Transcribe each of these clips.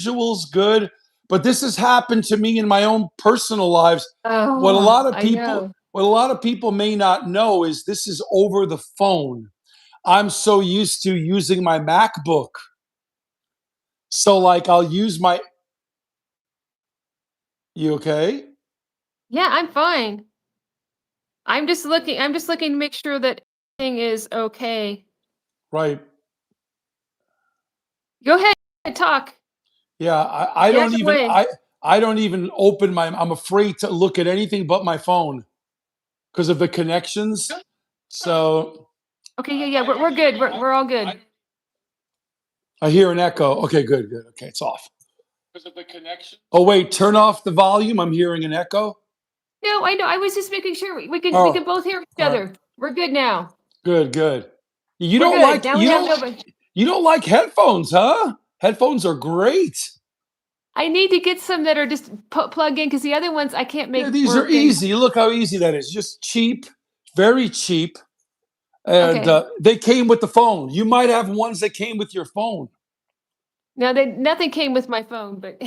visuals good, but this has happened to me in my own personal lives. What a Oh, lot of I people know. what a lot of people may not know is this is over the phone. I'm so used to using my MacBook. So like I'll use my You okay? Yeah, I'm fine. I'm just looking to make sure that everything is okay. Right. Go ahead, talk. Yeah, Yak away. I don't even open my I'm afraid to look at anything but my phone because of the connections. So Okay, yeah, yeah, we're good. We're all good. I hear an echo. Okay, good, good. Okay, it's off. Oh wait, turn off the volume. I'm hearing an echo. No, I know. I was just making sure we can Oh, both hear each all right. other. We're good now. Good, good. You We're don't good. like Now we you have don't nobody. you don't like headphones, huh? Headphones are great. I need to get some that are just plug in because the other ones I can't Yeah, make these are work. And easy. Look how easy that is. Just cheap, very cheap. And okay, they came with the phone. You might have ones that came with your phone. now they nothing came with my phone, but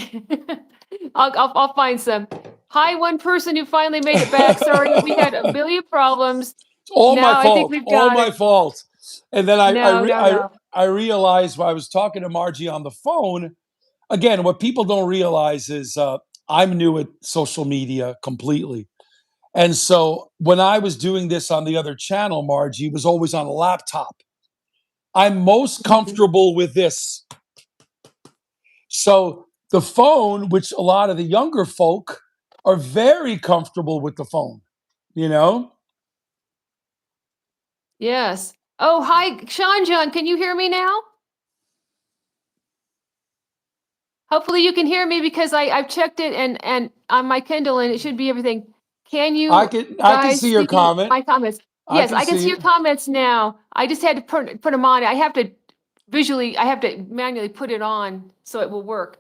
I'll find some. Hi, one person who finally made it back. Sorry, we had a million problems. All my Now I think fault. we've All got my it. fault. And then No, no, no. I realized while I was talking to Margie on the phone. Again, what people don't realize is I'm new at social media completely. And so when I was doing this on the other channel, Margie was always on a laptop. I'm most Mhm. comfortable with this. So the phone, which a lot of the younger folk are very comfortable with the phone, you know? Yes. Oh, hi, Sean John. Can you hear me now? Hopefully you can hear me because I've checked it and on my Kindle and it should be everything. Can you I can guys see your see comment. my comments? I Yes, can I can see see your it. comments now. I just had to put them on. I have to I have to manually put it on so it will work.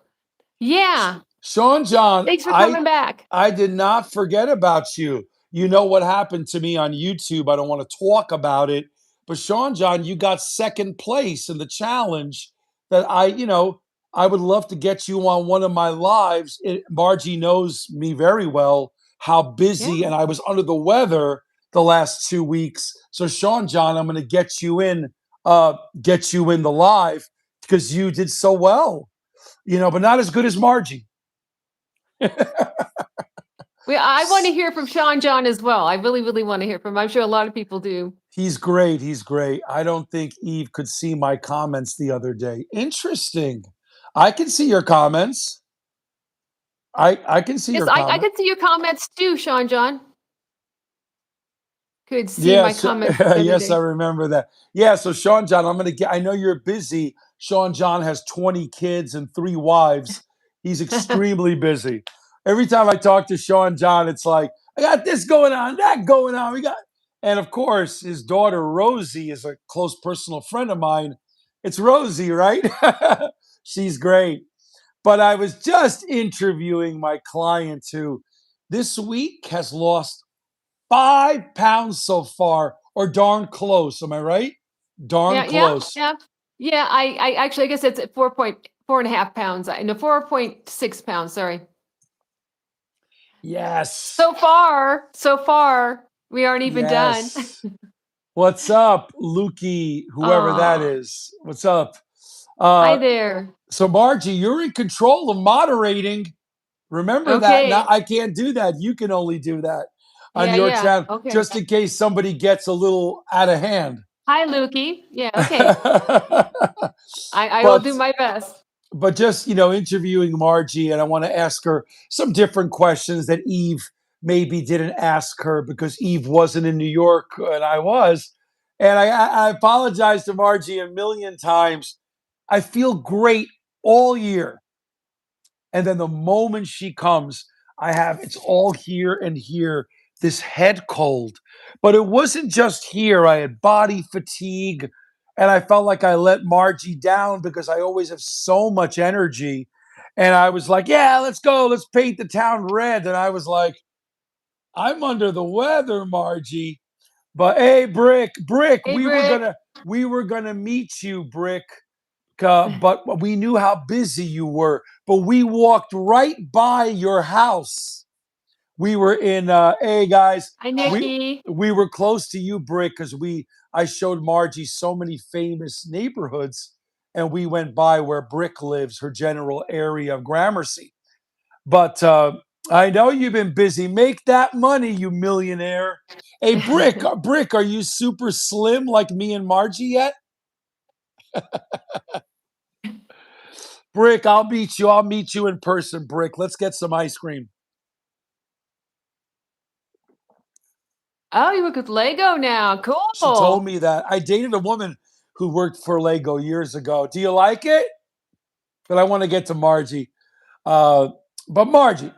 Yeah. Sean John, Thanks for coming back. I did not forget about you. You know what happened to me on YouTube. I don't want to talk about it, but Sean John, you got second place in the challenge that I would love to get you on one of my lives. Margie knows me very well, how Yeah. busy, and I was under the weather the last 2 weeks. So Sean John, I'm going to get you in the live because you did so well, but not as good as Margie. I want to hear from Sean John as well. I really, really want to hear from him. I'm sure a lot of people do. He's great. He's great. I don't think Eve could see my comments the other day. Interesting. I can see your comments. I can see Yes, your I comment. can see your comments too, Sean John. Could see my Yes, comments the other yes, I day. remember that. Yeah, so Sean John, I'm gonna get. I know you're busy. Sean John has 20 kids and 3 wives. He's extremely busy. Every time I talk to Sean John, it's like I got this going on, that going on. And of course, his daughter Rosie is a close personal friend of mine. It's Rosie, right? She's great. But I was just interviewing my client who this week has lost 5 pounds so far, or darn close. Am I right? Darn Yeah, yeah, close. yeah. Yeah, I actually I guess it's at 4.4.5 pounds. No, 4.6 pounds, sorry. Yes. So far, we aren't even done. Yes. What's up, Lukey, whoever that Oh, is? What's up? hi Uh, there. so, Margie, you're in control of moderating. Remember that. Now, Okay. I can't do that. You can only do that on Yeah, your yeah. channel, Okay. just in case somebody gets a little out of hand. Hi, Lukey. Yeah, okay. I will do but my best. but just interviewing Margie, and I want to ask her some different questions that Eve maybe didn't ask her because Eve wasn't in New York and I was. And I apologize to Margie a million times. I feel great all year, and then the moment she comes, it's all here and here, this head cold. But it wasn't just here. I had body fatigue, and I felt like I let Margie down because I always have so much energy. And I was like, yeah, let's go. Let's paint the town red. And I was like, I'm under the weather, Margie. But hey, Brick, Hey, we were Brick. gonna we were gonna meet you, Brick, but we knew how busy you were. but we walked right by your house. We were in hey guys, Hi, we Nikki. we were close to you, Brick, because we I showed Margie so many famous neighborhoods, and we went by where Brick lives, her general area of Gramercy. But I know you've been busy. Make that money, you millionaire. Hey, Brick, are you super slim like me and Margie yet? Brick, I'll meet you. I'll meet you in person, Brick. Let's get some ice cream. Oh, you work with Lego now. She told Cool. me that. I dated a woman who worked for Lego years ago. Do you like it? But I want to get to Margie. Uh, but Margie,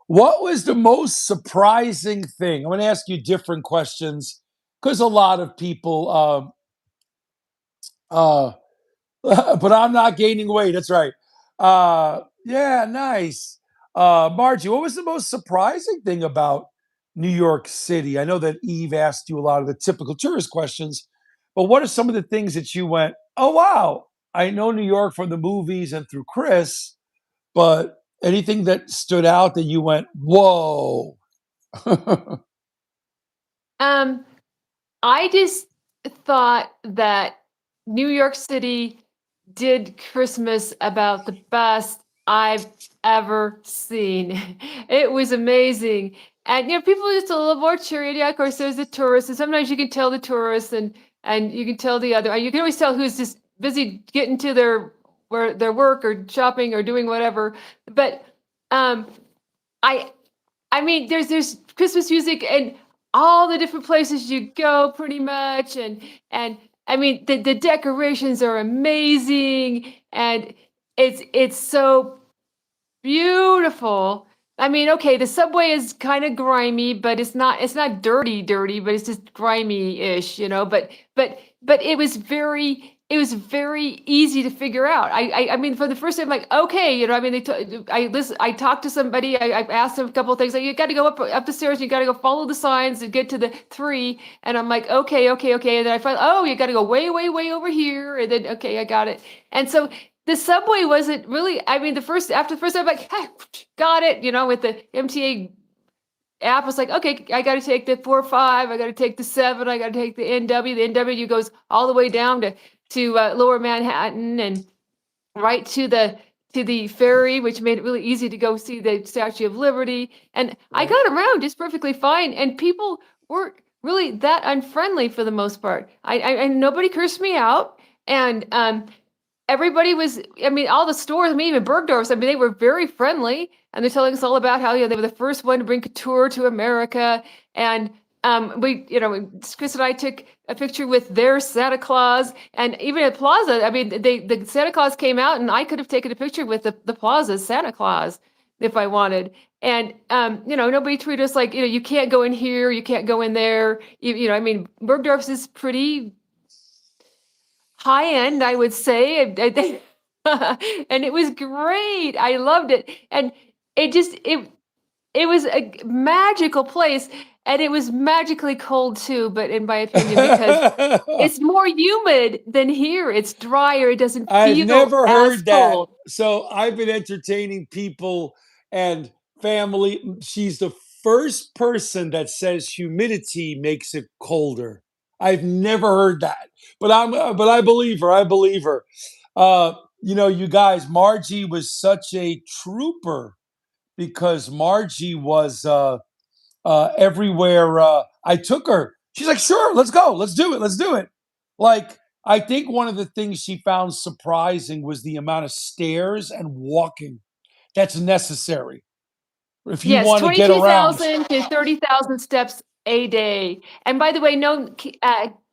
what was the most surprising thing? I'm going to ask you different questions because a lot of people, but I'm not gaining weight. That's right. Yeah, nice. Margie, what was the most surprising thing about New York City? I know that Eve asked you a lot of the typical tourist questions, but what are some of the things that you went, oh, wow, I know New York from the movies and through Chris, but anything that stood out that you went, whoa? Um, I just thought that New York City did Christmas about the best I've ever seen. It was amazing. And people are just a little more cheery. Yeah, of course, there's the tourists, and sometimes you can tell the tourists, and you can tell the other. You can always tell who's just busy getting to their work or shopping or doing whatever. But um, I I mean, there's Christmas music and all the different places you go pretty much, and I mean, the decorations are amazing, and it's so beautiful. I mean, okay, the subway is kind of grimy, but it's not dirty, but it's just grimy-ish, but it was very easy to figure out. I mean, for the first time, like, okay, I mean, I talked to somebody, I asked them a couple of things, like, you got to go up the stairs, you got to go follow the signs and get to the three, and I'm like, okay, and then I find, oh, you got to go way, way, way over here, and then okay, I got it, and so the subway wasn't really, I mean, after the first time, I'm like, hey, got it, with the MTA app, was like, okay, I got to take the 4-5, I got to take the 7, I got to take the NW. The NW goes all the way down to Lower Manhattan and right to the ferry, which made it really easy to go see the Statue of Liberty. And I Right. got around just perfectly fine, and people weren't really that unfriendly for the most part. And nobody cursed me out, and everybody was, I mean, all the stores, I mean, even Bergdorf's, I mean, they were very friendly, and they're telling us all about how, they were the first one to bring couture to America. And Chris and I took a picture with their Santa Claus, and even at Plaza, I mean, the Santa Claus came out, and I could have taken a picture with the Plaza's Santa Claus if I wanted. And nobody treated us like, you can't go in here, you can't go in there. I mean, Bergdorf's is pretty high end, I would say. And it was great. I loved it. And it was a magical place, and it was magically cold too, but in my opinion, because it's more humid than here. It's drier. It doesn't I've feel never as heard that. cold. So I've been entertaining people and family. She's the first person that says humidity makes it colder. I've never heard that, but I believe her. I believe her. Uh, you guys, Margie was such a trooper because Margie was everywhere I took her. She's like, sure, let's go. Let's do it. Let's do it. Like, I think one of the things she found surprising was the amount of stairs and walking that's necessary if you Yes, want to get around. 22,000 to 30,000 steps a day. And by the way, no,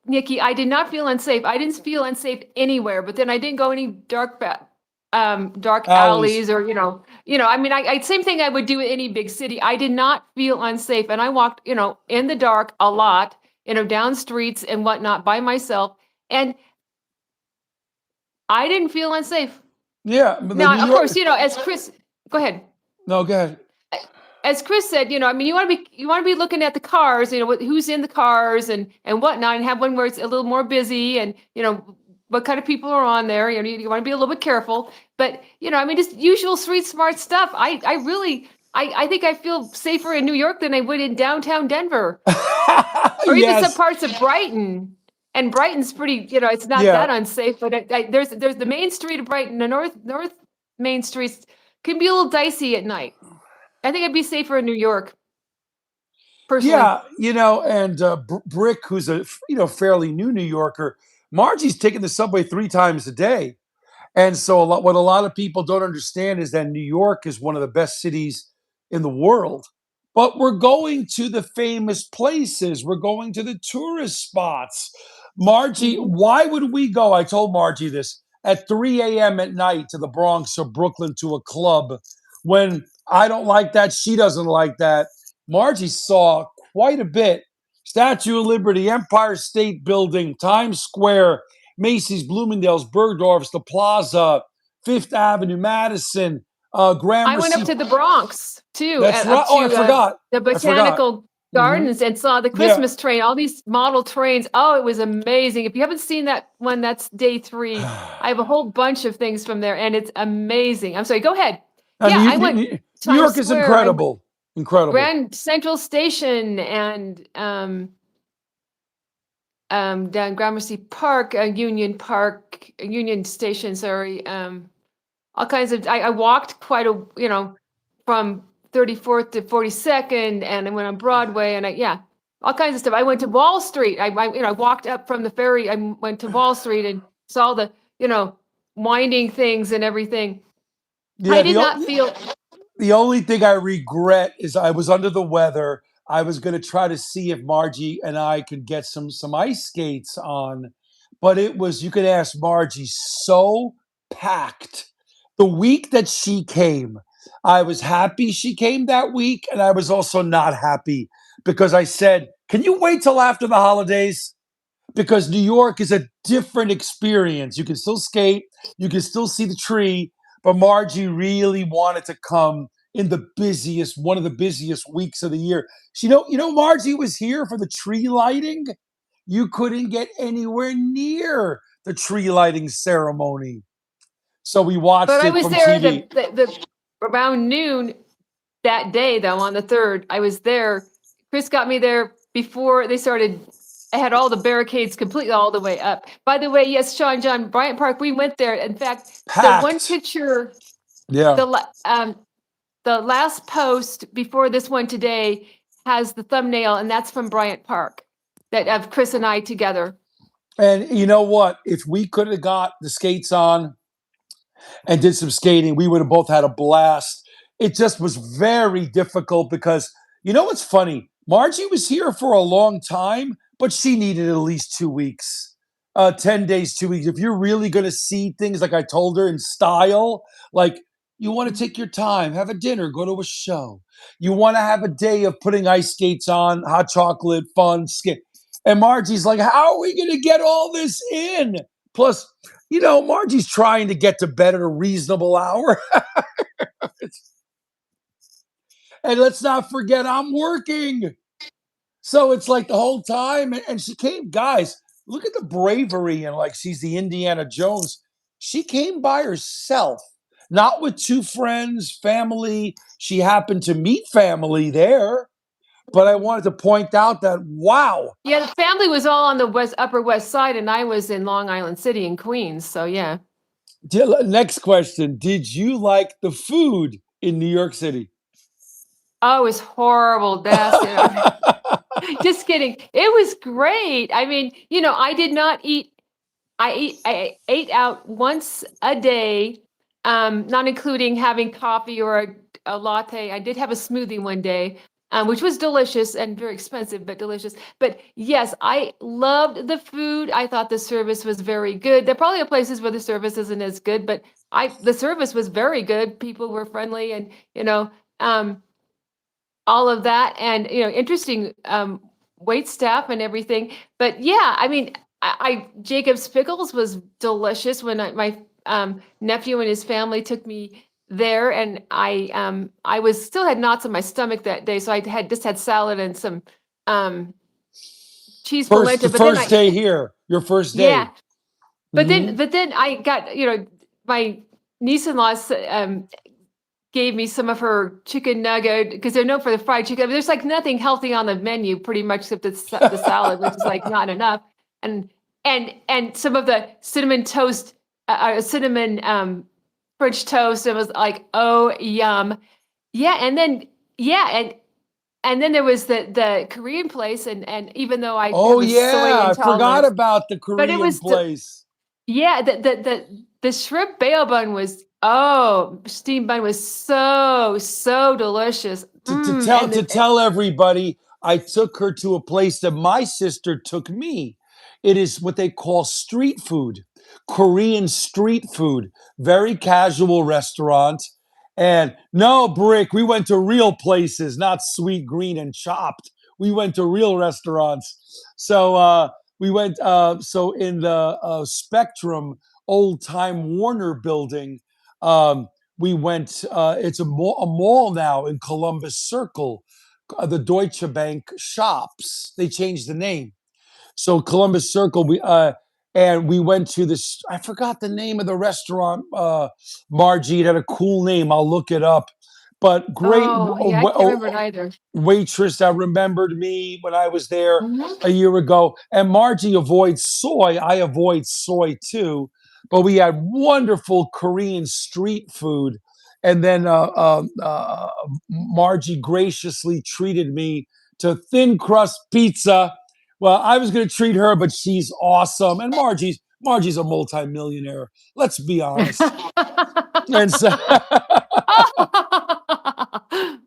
Nikki, I did not feel unsafe. I didn't feel unsafe anywhere, but then I didn't go any dark Alleys. alleys, or, I mean, same thing I would do in any big city. I did not feel unsafe. And I walked, in the dark a lot, down streets and whatnot by myself. And I didn't feel unsafe. Yeah, but the New Now, of York. course, as Chris, go ahead. No, go ahead. As Chris said, I mean, you want to be looking at the cars, who's in the cars and whatnot, and have one where it's a little more busy, and what kind of people are on there. You want to be a little bit careful, but I mean, just usual street smart stuff. I really, I think I feel safer in New York than I would in downtown Denver or even some Yes. parts of Brighton. And Brighton's pretty, it's not Yeah. that unsafe, but there's the main street of Brighton, the north main streets can be a little dicey at night. I think I'd be safer in New York, personally. Yeah, and Brick, who's a fairly new New Yorker, Margie's taking the subway 3 times a day. And so what a lot of people don't understand is that New York is one of the best cities in the world. But we're going to the famous places. We're going to the tourist spots. Margie, Mhm. why would we go? I told Margie this at 3 a.m. at night to the Bronx or Brooklyn to a club when I don't like that. She doesn't like that. Margie saw quite a bit. Statue of Liberty, Empire State Building, Times Square, Macy's, Bloomingdale's, Bergdorf's, the Plaza, Fifth Avenue, Madison, I went up Gramercy. to the Bronx too, That's right. up Oh, I to forgot. the I forgot. Botanical Hmm. Gardens and saw the Yeah. Christmas train, all these model trains. Oh, it was amazing. If you haven't seen that one, that's day 3. I have a whole bunch of things from there and it's amazing. I'm sorry, go ahead. And Yeah, I went New Times York is Square, I went incredible. Incredible. Grand Central Station and down Gramercy Park, Union Park, Union Station, sorry. All kinds of, I walked quite a, from 34th to 42nd and I went on Broadway and yeah, all kinds of stuff. I went to Wall Street. I walked up from the ferry. I went to Wall Street and saw the, winding things and everything. I Yeah, did not feel, the only thing I regret is I was under the weather. I was going to try to see if Margie and I could get some ice skates on, but it was, you could ask Margie, so packed. The week that she came, I was happy she came that week, and I was also not happy because I said, "Can you wait till after the holidays?" Because New York is a different experience. You can still skate, you can still see the tree, but Margie really wanted to come in the busiest, one of the busiest weeks of the year. Margie was here for the tree lighting. You couldn't get anywhere near the tree lighting ceremony. So we but watched I it was from there TV. around noon that day, though, on the 3rd. I was there. Chris got me there before they started. I had all the barricades completely all the way up. By the way, yes, Sean John, Bryant Park, we went there. In fact, the one Packed. picture, Yeah. the last post before this one today has the thumbnail, and that's from Bryant Park, that of Chris and I together. And you know what? If we could have got the skates on and did some skating, we would have both had a blast. It just was very difficult because what's funny? Margie was here for a long time, but she needed at least 2 weeks, 10 days, 2 weeks. If you're really going to see things like I told her in style, like you want to take your time, have a dinner, go to a show. You want to have a day of putting ice skates on, hot chocolate, fun, skate. And Margie's like, how are we going to get all this in? Plus, Margie's trying to get to bed at a reasonable hour. And let's not forget, I'm working. So it's like the whole time. And she came, guys, look at the bravery. And like she's the Indiana Jones. She came by herself, not with 2 friends, family. She happened to meet family there. But I wanted to point out that, wow. Yeah, the family was all on the Upper West Side, and I was in Long Island City in Queens. So yeah. Next question. Did you like the food in New York City? Oh, it was horrible, nasty. Just kidding. It was great. I mean, I did not eat. I ate out once a day, not including having coffee or a latte. I did have a smoothie one day, which was delicious and very expensive, but delicious. But yes, I loved the food. I thought the service was very good. There probably are places where the service isn't as good, but the service was very good. People were friendly, and um, all of that, and interesting wait staff and everything. But yeah, I mean, I Jacob's pickles was delicious when my nephew and his family took me there, and I was still had knots in my stomach that day, so I had just had salad and some cheese The polenta. But then first day here, your first yeah, day. Hmm. but then I got, my niece-in-law gave me some of her chicken nugget because they're known for the fried chicken. I mean, there's like nothing healthy on the menu, pretty much except the salad, which is like not enough, and and some of the cinnamon toast, cinnamon French toast. It was like, oh yum, yeah, and then yeah, and then there was the Korean place, and even though I Oh have a soy yeah, I forgot intolerance, about the but it Korean was place. yeah, the shrimp bail bun was, oh, steamed bun was so delicious. And To the tell everybody, I took her to a place that my sister took me. It is what they call street food, Korean street food, very casual restaurant. And no, Brick, we went to real places, not Sweet Green and Chopped. We went to real restaurants. So we went. So in the Spectrum old time Warner building, um, we went. It's a mall now in Columbus Circle. The Deutsche Bank shops. They changed the name. So Columbus Circle. And we went to this. I forgot the name of the restaurant. Margie, it had a cool name. I'll look it up. But great oh yeah, I can't remember it either. waitress that remembered me when I was there Mhm. a year ago. And Margie avoids soy. I avoid soy too. But we had wonderful Korean street food. And then Margie graciously treated me to thin crust pizza. Well, I was going to treat her, but she's awesome. And Margie's a multimillionaire. Let's be honest. And so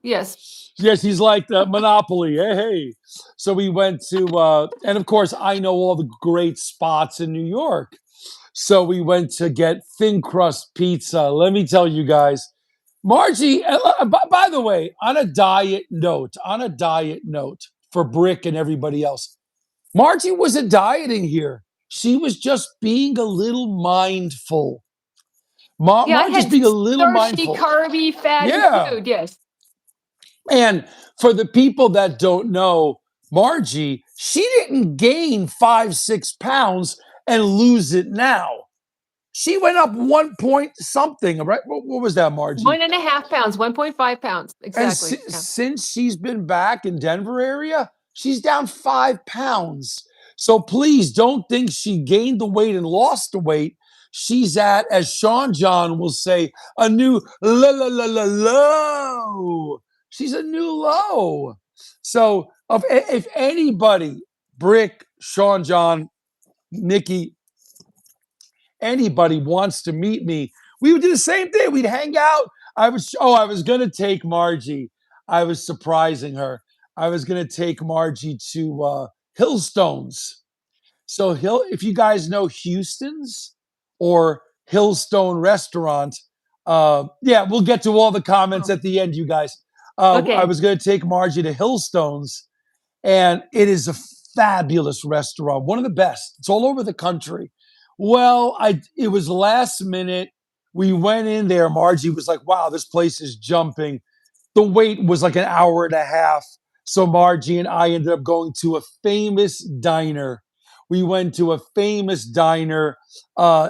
Yes. yes, he's like the Monopoly. Hey, hey. So we went to, and of course, I know all the great spots in New York. So we went to get thin crust pizza. Let me tell you guys, Margie. By the way, on a diet note for Brick and everybody else, Margie wasn't dieting here. She was just being a little mindful. Yeah, I Margie's had being a little starchy, mindful. carby, fatty Yeah. food. Yes. And for the people that don't know, Margie, she didn't gain 5, 6 pounds and lose it now. She went up 1 point something, right? What was that, Margie? 1.5 pounds, 1.5 pounds. And Exactly. Yeah. since she's been back in Denver area, she's down 5 pounds. So please don't think she gained the weight and lost the weight. She's at, as Sean John will say, a new low. She's a new low. So if anybody, Brick, Sean John, Nikki, anybody wants to meet me, we would do the same thing. We'd hang out. I was gonna take Margie. I was surprising her. I was gonna take Margie to Hillstones. So if you guys know Houston's or Hillstone Restaurant, yeah, we'll get to all the comments Oh, at the end, you guys. I okay. was gonna take Margie to Hillstones, and it is a fabulous restaurant, one of the best. It's all over the country. Well, I it was last minute. We went in there. Margie was like, "Wow, this place is jumping." The wait was like an hour and a half. So Margie and I ended up going to a famous diner. We went to a famous diner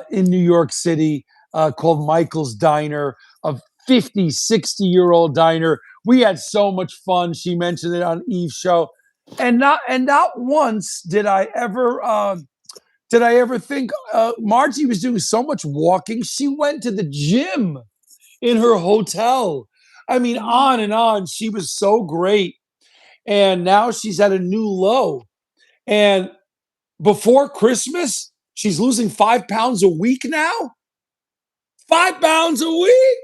in New York City called Michael's Diner, a 50, 60-year-old diner. We had so much fun. She mentioned it on Eve's show. And not once did I ever think Margie was doing so much walking. She went to the gym in her hotel. I mean, Mhm. on and on. She was so great. And now she's at a new low. And before Christmas, she's losing 5 pounds a week now. 5 pounds a week.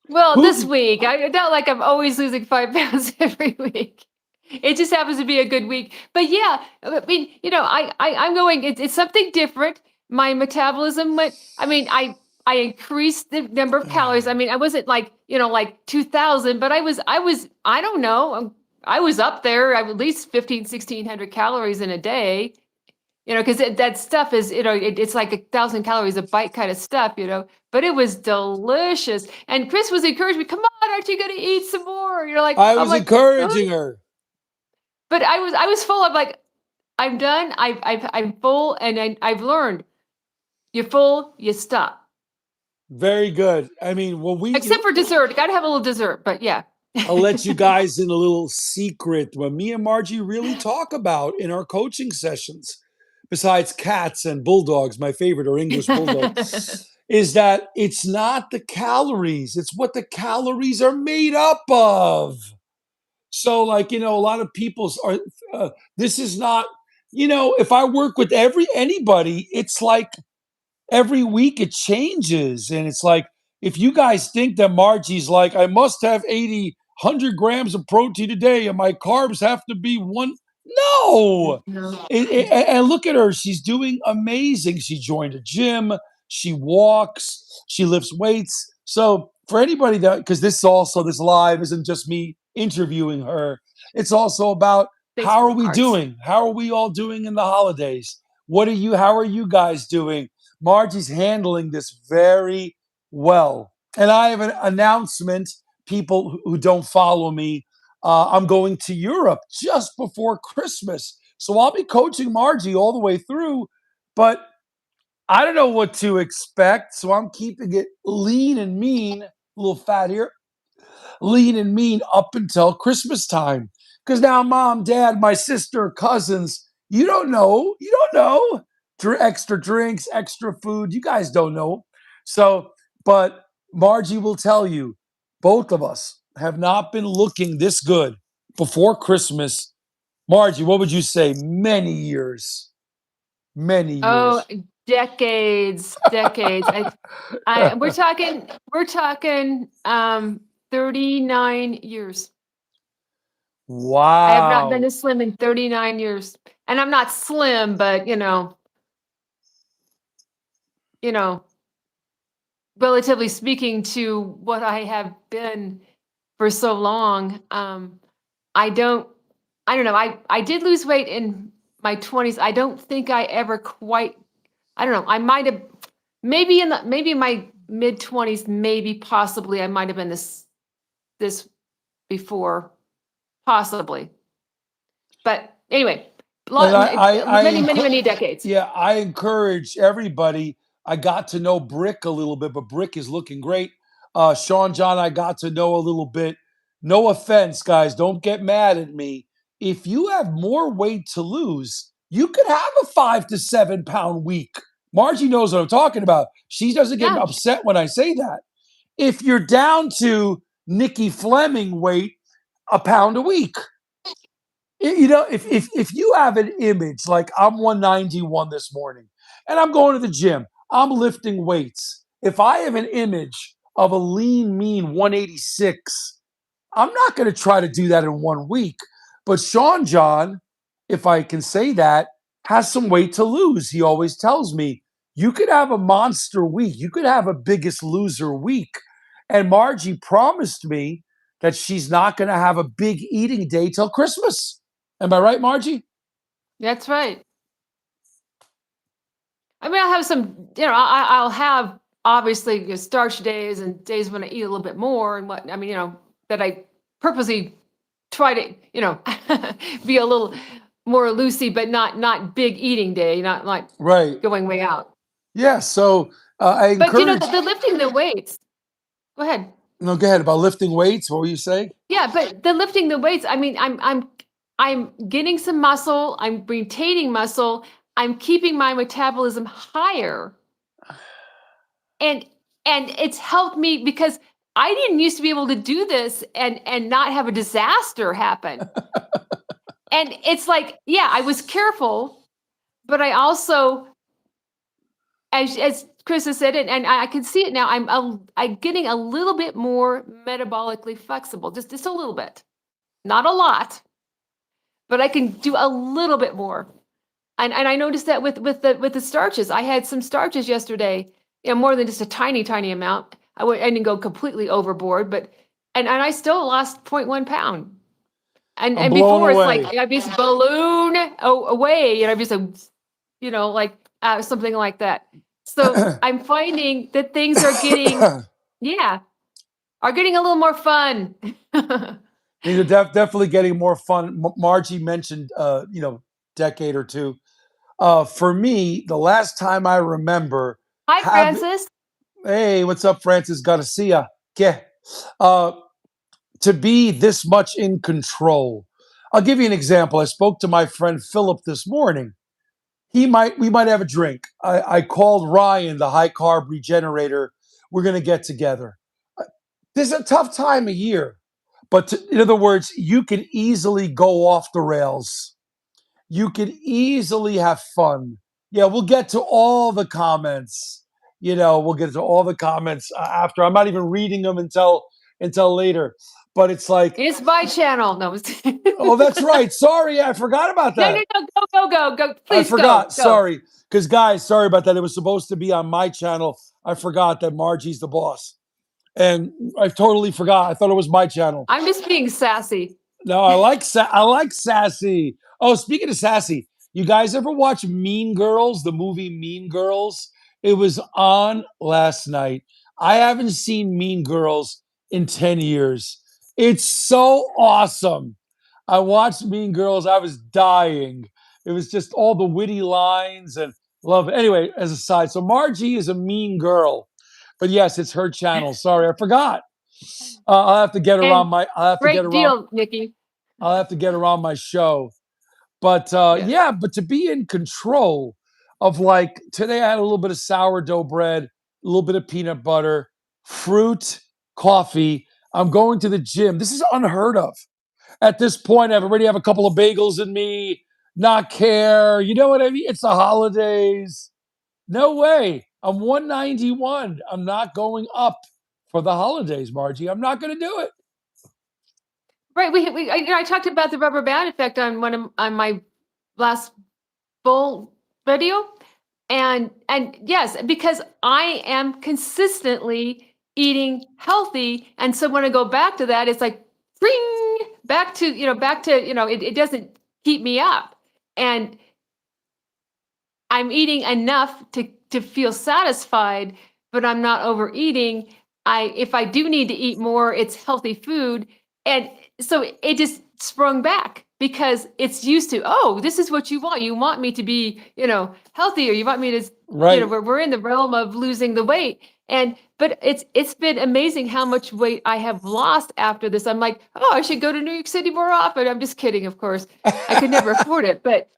Well, this Who? week, not like I'm always losing 5 pounds every week. It just happens to be a good week. But yeah, I mean, I'm going. It's something different. My metabolism went. I mean, I increased the number of calories. I mean, I wasn't like like 2,000, but I was. I don't know. I was up there. I at least 1,500, 1,600 calories in a day. Because that stuff is, it's like 1,000 calories a bite kind of stuff, but it was delicious. And Chris was encouraging me, come on, aren't you going to eat some more? I I'm was like, really? encouraging her. But I was full of like, I'm done. I'm full. And I've learned You're full, you stop. Very good. I mean, well, Except for dessert. Got to have a little dessert, but yeah. I'll let you guys in a little secret what me and Margie really talk about in our coaching sessions, besides cats and bulldogs, my favorite are English bulldog, is that it's not the calories, it's what the calories are made up of. So, like, a lot of people's are, this is not, if I work with anybody, it's like every week it changes. And it's like, if you guys think that Margie's like, I must have 80, 100 grams of protein a day and my carbs have to be one. No. No. And look at her. She's doing amazing. She joined a gym. She walks. She lifts weights. So for anybody because this live isn't just me interviewing her. It's also about Thanks how for are the we cards. doing? How are we all doing in the holidays? How are you guys doing? Margie's handling this very well. And I have an announcement, people who don't follow me. I'm going to Europe just before Christmas. So I'll be coaching Margie all the way through, but I don't know what to expect. So I'm keeping it lean and mean, a little fat here, lean and mean up until Christmas time. Because now, mom, dad, my sister, cousins, you don't know. You don't know. Extra drinks, extra food. You guys don't know. So, but Margie will tell you, both of us have not been looking this good before Christmas. Margie, what would you say? Many years. Many Oh, years. decades, decades. We're talking 39 years. I have not been Wow. this slim in 39 years. And I'm not slim, but you know, relatively speaking to what I have been for so long, I don't I don't know. I did lose weight in my 20s. I don't think I ever quite I don't know. I might have maybe in my mid 20s, maybe possibly I might have been this before, possibly. But anyway, And many, many, many decades. yeah, I encourage everybody. I got to know Brick a little bit, but Brick is looking great. Sean John, I got to know a little bit. No offense, guys, don't get mad at me. If you have more weight to lose, you could have a 5 to 7 pound week. Margie knows what I'm talking about. She doesn't get Yeah, upset when I say that. If you're down to Nikki Fleming weight, a pound a week. If you have an image like I'm 191 this morning and I'm going to the gym, I'm lifting weights. If I have an image of a lean, mean 186, I'm not going to try to do that in 1 week. But Sean John, if I can say that, has some weight to lose. He always tells me, you could have a monster week. You could have a biggest loser week. And Margie promised me that she's not going to have a big eating day till Christmas. Am I right, Margie? that's right. I mean, I'll have I'll have obviously starch days and days when I eat a little bit more and what, I mean, that I purposely try to, be a little more loosey, but not big eating day, not like Right. going way out. Yeah. So I But encourage. the lifting the weights. Go ahead. No, go ahead about lifting weights. What were you saying? Yeah, but the lifting the weights, I mean, I'm getting some muscle, I'm retaining muscle, I'm keeping my metabolism higher. And it's helped me because I didn't used to be able to do this and not have a disaster happen. And it's like, yeah, I was careful, but I also, as Chris has said it, and I can see it now, I'm getting a little bit more metabolically flexible, just a little bit, not a lot, but I can do a little bit more. And I noticed that with the starches. I had some starches yesterday, more than just a tiny amount. I didn't go completely overboard, but and I still lost 0.1 pound. I'm And blown before it's like away. I'd be this balloon away, and I'd be so, like something like that. So I'm finding that things are getting, yeah, are getting a little more fun. These are definitely getting more fun. Margie mentioned, decade or two. For me, the last time I remember Hi, Have Francis. Hey, what's up, Francis Garcia? Yeah. Uh, to be this much in control. I'll give you an example. I spoke to my friend Philip this morning. We might have a drink. I called Ryan, the high carb regenerator. We're gonna get together. This is a tough time of year, but in other words, you can easily go off the rails. You can easily have fun. Yeah, we'll get to all the comments. We'll get to all the comments after. I'm not even reading them until later. But it's like, It's my channel. No, oh, that's right. Sorry, I forgot about no, that. no, no. Go. I Please forgot. go. Sorry, because guys, sorry about that. It was supposed to be on my channel. I forgot that Margie's the boss, and I totally forgot. I thought it was my channel. I'm just being sassy. No, I like sassy. Oh, speaking of sassy, you guys ever watch Mean Girls, the movie Mean Girls? It was on last night. I haven't seen Mean Girls in 10 years. It's so awesome. I watched Mean Girls, I was dying. It was just all the witty lines and love it. Anyway, as a side, so Margie is a mean girl. But yes, it's her channel. Sorry, I forgot. I'll have to get her on And my I'll have to get great her on deal, Nikki. I'll have to get her on my show. But Yeah. yeah, but to be in control of, like, today I had a little bit of sourdough bread, a little bit of peanut butter, fruit, coffee. I'm going to the gym. This is unheard of. At this point, I've already have a couple of bagels in me, not care. You know what I mean? It's the holidays. No way. I'm 191. I'm not going up for the holidays, Margie. I'm not going to do it. Right. I talked about the rubber band effect on on my last bowl video, and yes, because I am consistently eating healthy, and so when I go back to that, it's like, ring, back to it doesn't keep me up, and I'm eating enough to feel satisfied, but I'm not overeating. If I do need to eat more, it's healthy food. And so it just sprung back because it's used to, oh, this is what you want. You want me to be, healthier. You want me to, Right. we're in the realm of losing the weight. But it's been amazing how much weight I have lost after this. I'm like, oh, I should go to New York City more often. I'm just kidding, of course. I could never afford it, but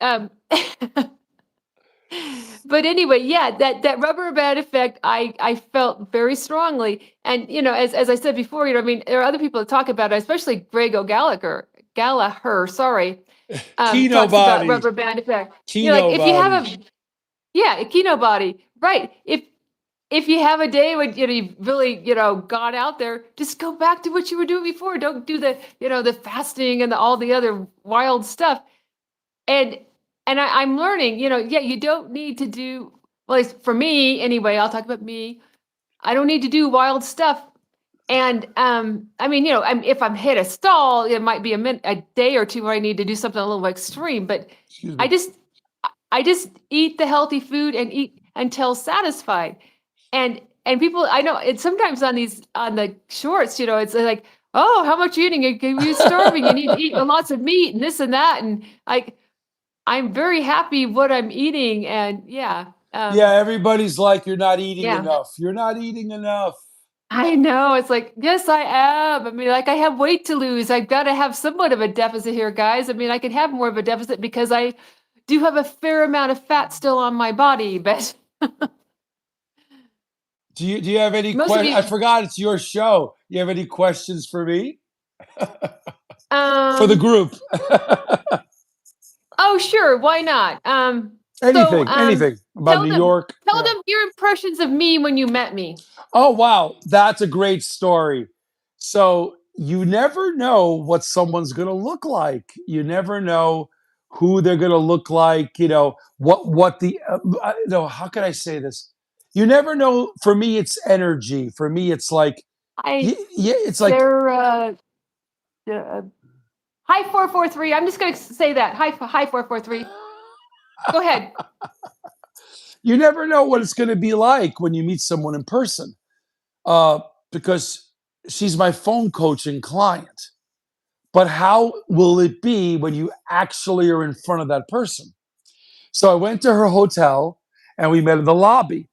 but anyway, yeah, that rubber band effect, I felt very strongly. And as I said before, I mean, there are other people that talk about it, especially Greg Gallagher, sorry, Kino talks about body. rubber band effect. Like Kino if you body. have a kino body, right? If you have a day when you've really gone out there, just go back to what you were doing before. Don't do the fasting and all the other wild stuff. And I'm learning, yeah, you don't need to do, well, at least for me anyway, I'll talk about me. I don't need to do wild stuff. And I mean, if I'm hit a stall, it might be a day or two where I need to do something a little extreme. But Excuse I me. just I just eat the healthy food and eat until satisfied. And people, I know it's sometimes on the shorts, it's like, oh, how much eating? You're starving. You need to eat lots of meat and this and that. And like, I'm very happy what I'm eating, and yeah, Yeah, everybody's like, you're not eating yeah. enough. You're not eating enough. I know, it's like, yes, I am. I mean, like, I have weight to lose. I've got to have somewhat of a deficit here, guys. I mean, I can have more of a deficit because I do have a fair amount of fat still on my body, but Do you have any most of questions? I you, forgot it's your show. You have any questions for me? For the um, group? oh, sure, why not? So, Anything about tell New them, York? tell Yeah. them your impressions of me when you met me. Oh, wow. That's a great story. So you never know what someone's going to look like. You never know who they're going to look like. What the, no, how can I say this? You never know. For me, it's energy. For me, it's like, I, yeah, it's like, they're, uh, hi 443. I'm just going to say that. Hi 443. Go ahead. you never know what it's going to be like when you meet someone in person, uh, because she's my phone coaching client. But how will it be when you actually are in front of that person? So I went to her hotel and we met in the lobby.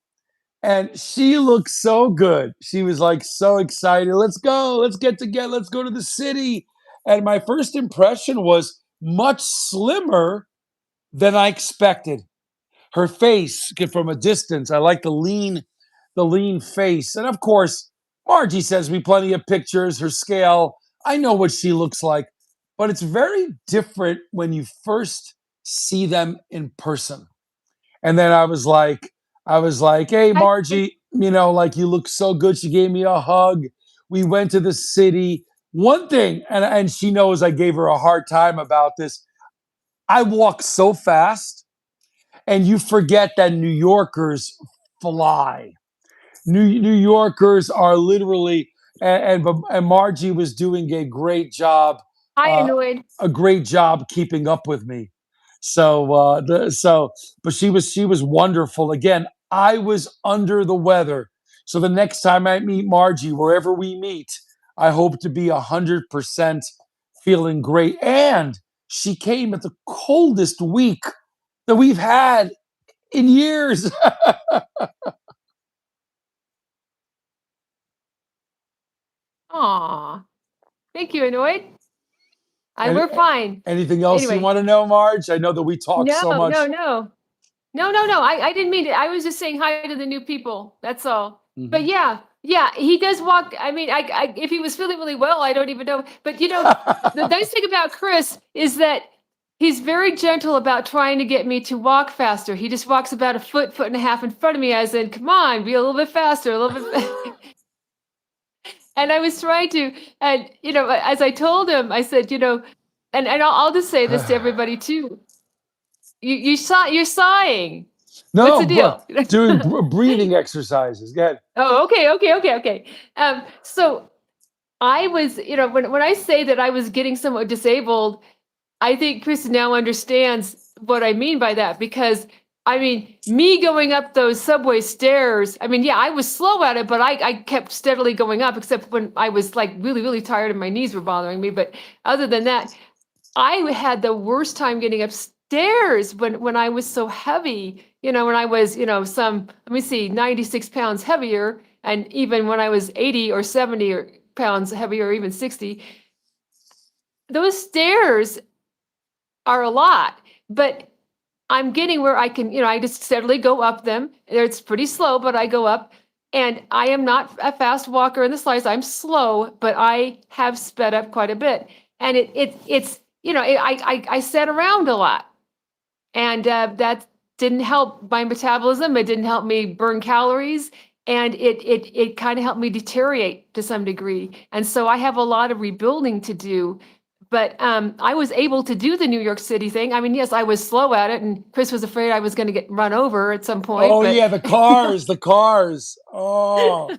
And she looked so good. She was like so excited. Let's go. Let's get together. Let's go to the city. And my first impression was much slimmer than I expected. Her face from a distance, I like the lean face. And of course, Margie sends me plenty of pictures, her scale. I know what she looks like, but it's very different when you first see them in person. And then I was like, hey, I Margie, you know, like you look so good. She gave me a hug. We went to the city. One thing, and she knows I gave her a hard time about this. I walk so fast, and you forget that New Yorkers fly. New Yorkers are literally, and Margie was doing I annoyed. a great job keeping up with me. But she was wonderful. Again, I was under the weather. So the next time I meet Margie, wherever we meet, I hope to be 100% feeling great. And she came at the coldest week that we've had in years. Aw. Thank you, annoyed. Any, We're fine. anything else you Anyway, want to know, Marge? I know that we talk no, so no, much. no. No, no, no. I didn't mean it. I was just saying hi to the new people. That's all. But Mhm. yeah, yeah, he does walk. I mean, if he was feeling really well, I don't even know. But the nice thing about Chris is that he's very gentle about trying to get me to walk faster. He just walks about a foot, foot and a half in front of me, as in, come on, be a little bit faster, a little bit. And I was trying to, and as I told him, I said, and I'll just say this to everybody too. You're sighing. What's No, the deal? doing breathing exercises. Good. Oh, okay, okay, okay, okay. So I was, when I say that I was getting somewhat disabled, I think Chris now understands what I mean by that because I mean, me going up those subway stairs, I mean, yeah, I was slow at it, but I kept steadily going up, except when I was like really, really tired and my knees were bothering me. But other than that, I had the worst time getting upstairs when I was so heavy. When I was, let me see, 96 pounds heavier, and even when I was 80 or 70 pounds heavier, or even 60, those stairs are a lot. But I'm getting where I can, I just steadily go up them. It's pretty slow, but I go up. And I am not a fast walker in the slides. I'm slow, but I have sped up quite a bit. And it's, I sat around a lot. And that didn't help my metabolism. It didn't help me burn calories. And it kind of helped me deteriorate to some degree. And so I have a lot of rebuilding to do. But I was able to do the New York City thing. I mean, yes, I was slow at it, and Chris was afraid I was going to get run over at some point. Oh But yeah, the cars, the cars. Oh,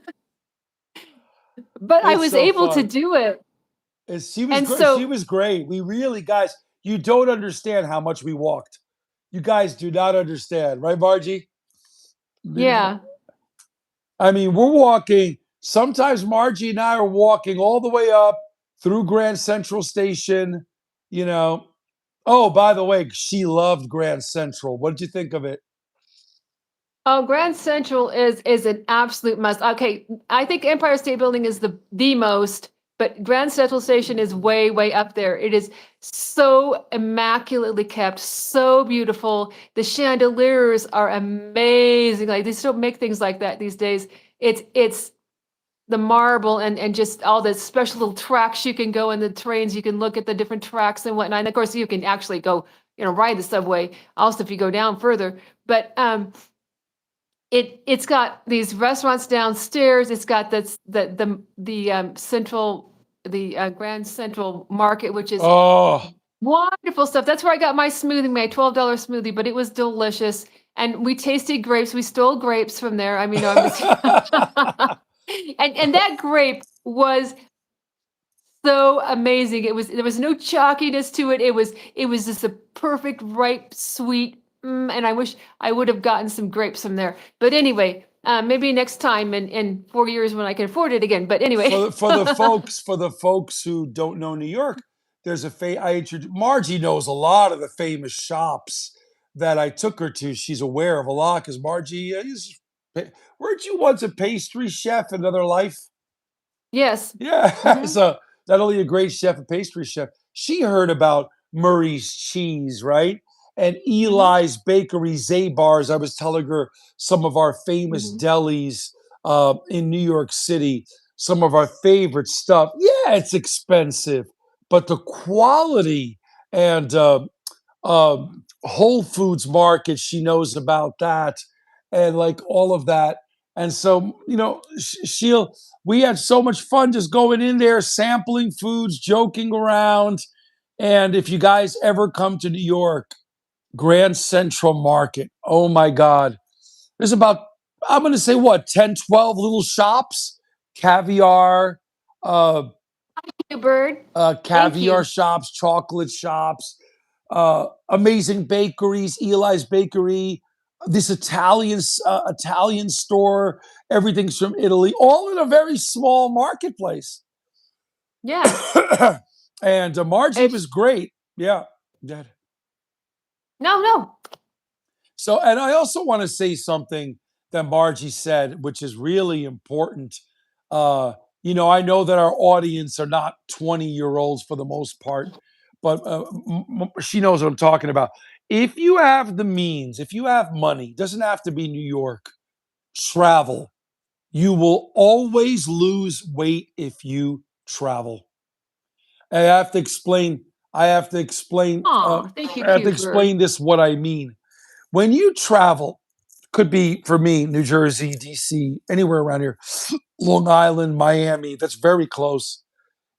but I it's was so able to fun. do it. She was And great. She so, was great. We really, guys, you don't understand how much we walked. You guys do not understand, right, Margie? yeah. I mean, we're walking. Sometimes Margie and I are walking all the way up through Grand Central Station. You know. Oh, by the way, she loved Grand Central. What did you think of it? Oh, Grand Central is an absolute must. Okay, I think Empire State Building is the most, but Grand Central Station is way, way up there. It is so immaculately kept, so beautiful. The chandeliers are amazing. Like they still make things like that these days. It's the marble and just all the special little tracks you can go in the trains. You can look at the different tracks and whatnot. And of course, you can actually go, ride the subway. Also, if you go down further, but it's got these restaurants downstairs. It's got the Grand Central Market, which is Oh, wonderful stuff. That's where I got my smoothie, my $12 smoothie, but it was delicious. And we tasted grapes. We stole grapes from there. I mean, no, I'm just and that grape was so amazing. There was no chalkiness to it. It was just a perfect ripe sweet. And I wish I would have gotten some grapes from there. But anyway, maybe next time in 4 years when I can afford it again. But anyway, for the folks who don't know New York, there's I introduced Margie knows a lot of the famous shops that I took her to. She's aware of a lot because Margie is Weren't you once a pastry chef in another life? Yes. Yeah. Mhm. So not only a great chef, a pastry chef, she heard about Murray's cheese, right? And Mhm. Eli's Bakery Bars. I was telling her some of our famous Mhm. delis in New York City, some of our favorite stuff. Yeah, it's expensive, but the quality and Whole Foods Market, she knows about that, and like all of that. And so, she'll. We had so much fun just going in there, sampling foods, joking around. And if you guys ever come to New York, Grand Central Market, oh my God, there's about, I'm going to say what, 10, 12 little shops, caviar, uh, You bird. Thank caviar you. shops, chocolate shops, amazing bakeries, Eli's Bakery, this Italian store. Everything's from Italy, all in a very small marketplace. Yeah. And Margie It's was great. Yeah. Yeah. no, no. So, and I also want to say something that Margie said, which is really important. Uh, I know that our audience are not 20-year-olds for the most part, but she knows what I'm talking about. If you have the means, if you have money, doesn't have to be New York, travel. You will always lose weight if you travel. I have to explain. I have to explain. Aw, thank you, I have to cute bird. explain this. What I mean when you travel, could be for me, New Jersey, DC, anywhere around here, Long Island, Miami, that's very close.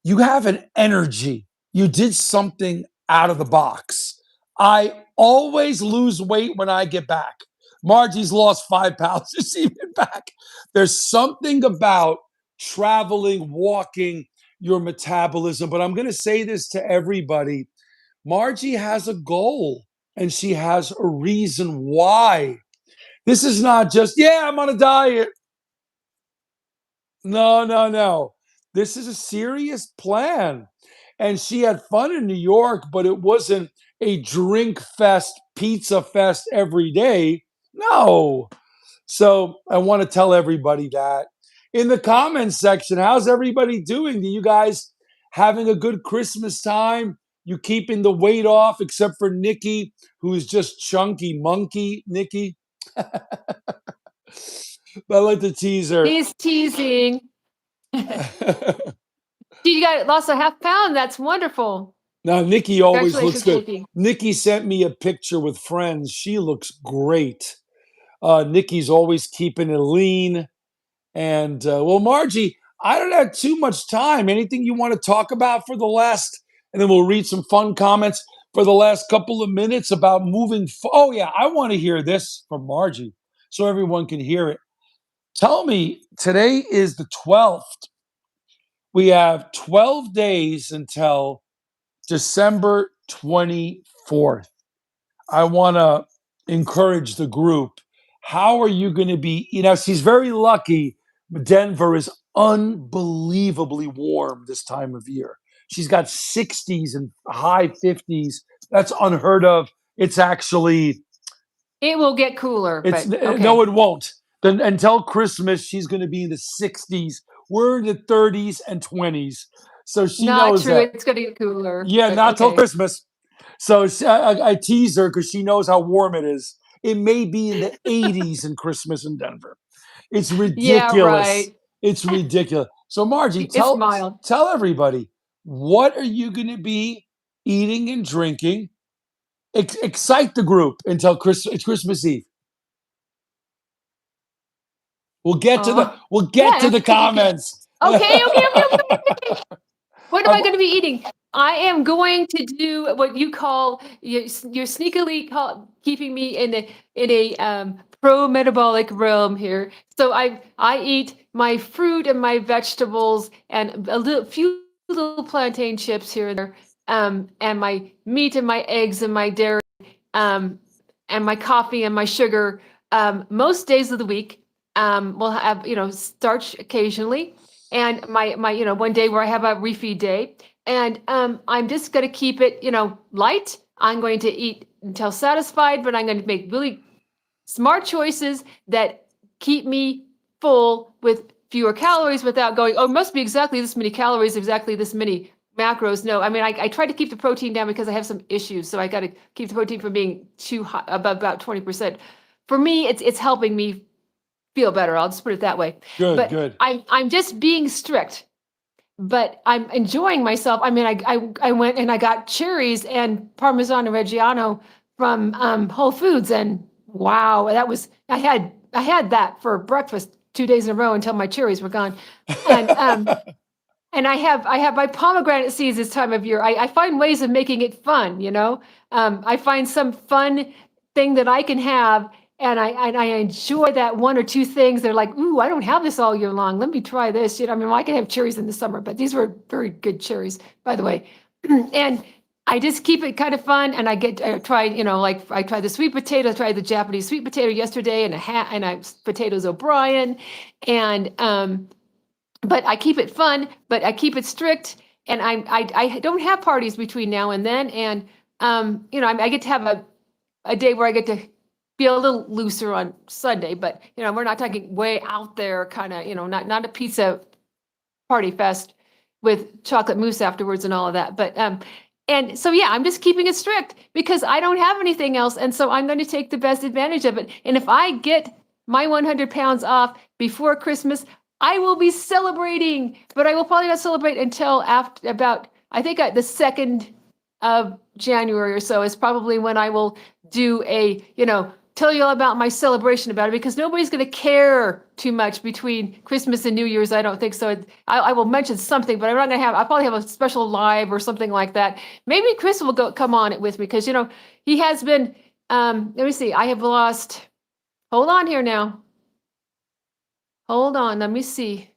You have an energy. You did something out of the box. I always lose weight when I get back. Margie's lost 5 pounds since she's been back. There's something about traveling, walking, your metabolism. But I'm going to say this to everybody. Margie has a goal and she has a reason why. This is not just, yeah, I'm on a diet. No, no, no. This is a serious plan. And she had fun in New York, but it wasn't a drink fest, pizza fest every day. No. So I want to tell everybody that. In the comments section, how's everybody doing? Do you guys having a good Christmas time? You keeping the weight off, except for Nikki, who's just chunky monkey, Nikki. But I like to tease her. He's teasing. You got lost a half pound. That's wonderful. Now, Nikki always looks Congratulations, good. Nikki. Nikki sent me a picture with friends. She looks great. Nikki's always keeping it lean. And well, Margie, I don't have too much time. Anything you want to talk about for the last, and then we'll read some fun comments for the last couple of minutes about moving. Oh, yeah, I want to hear this from Margie so everyone can hear it. Tell me, today is the 12th. We have 12 days until December 24th. I want to encourage the group. How are you going to be? She's very lucky. Denver is unbelievably warm this time of year. She's got 60s and high 50s. That's unheard of. It's actually, It will get cooler, it's but no, okay. it won't. Then until Christmas, she's going to be in the 60s. We're in the 30s and 20s. So she Not knows true. that. It's going to get cooler, Yeah, but not till okay. Christmas. So I tease her because she knows how warm it is. It may be in the 80s in Christmas in Denver. It's Yeah, ridiculous. right. It's ridiculous. So Margie, It's tell mild. tell everybody, what are you going to be eating and drinking? Excite the group until It's Christmas Eve. Oh, We'll get to yeah. the Okay. comments. Okay. Okay. What am I I've- going to be eating? I am going to do what you call you're sneakily keeping me in a pro metabolic realm here. So I eat my fruit and my vegetables and few little plantain chips here and there, and my meat and my eggs and my dairy, um, and my coffee and my sugar. Most days of the week, we'll have starch occasionally, and my one day where I have a refeed day, and I'm just going to keep it light. I'm going to eat until satisfied, but I'm going to make really smart choices that keep me full with fewer calories without going, oh, it must be exactly this many calories, exactly this many macros. No, I mean, I try to keep the protein down because I have some issues. So I got to keep the protein from being too high, above about 20%. For me, it's helping me feel better. I'll just put it that way. Good, But good. I'm just being strict, but I'm enjoying myself. I mean, I went and I got cherries and Parmesan Reggiano from Whole Foods, and wow, that was I had that for breakfast 2 days in a row until my cherries were gone, and and I have my pomegranate seeds this time of year. I find ways of making it fun, you know. I find some fun thing that I can have, and I enjoy that one or two things. They're like, ooh, I don't have this all year long. Let me try this. You know, I mean, well, I can have cherries in the summer, but these were very good cherries, by the way. And I just keep it kind of fun, and I tried, you know, like I tried the sweet potato, I tried the Japanese sweet potato yesterday, and I potatoes O'Brien, and but I keep it fun, but I keep it strict, and I don't have parties between now and then, and you know, I get to have a day where I get to be a little looser on Sunday, but you know, we're not talking way out there, kind of, you know, not a pizza party fest with chocolate mousse afterwards and all of that, but and so yeah, I'm just keeping it strict because I don't have anything else, and so I'm going to take the best advantage of it, and if I get my 100 pounds off before Christmas, I will be celebrating, but I will probably not celebrate until after about, I think the 2nd of January or so is probably when I will do a, you know, tell you all about my celebration about it, because nobody's going to care too much between Christmas and New Year's. I don't think so. I will mention something, but I'm not going to have, I'll probably have a special live or something like that. Maybe Chris will come on it with me because, you know, he has been, let me see, I have lost, hold on here now. Hold on, let me see.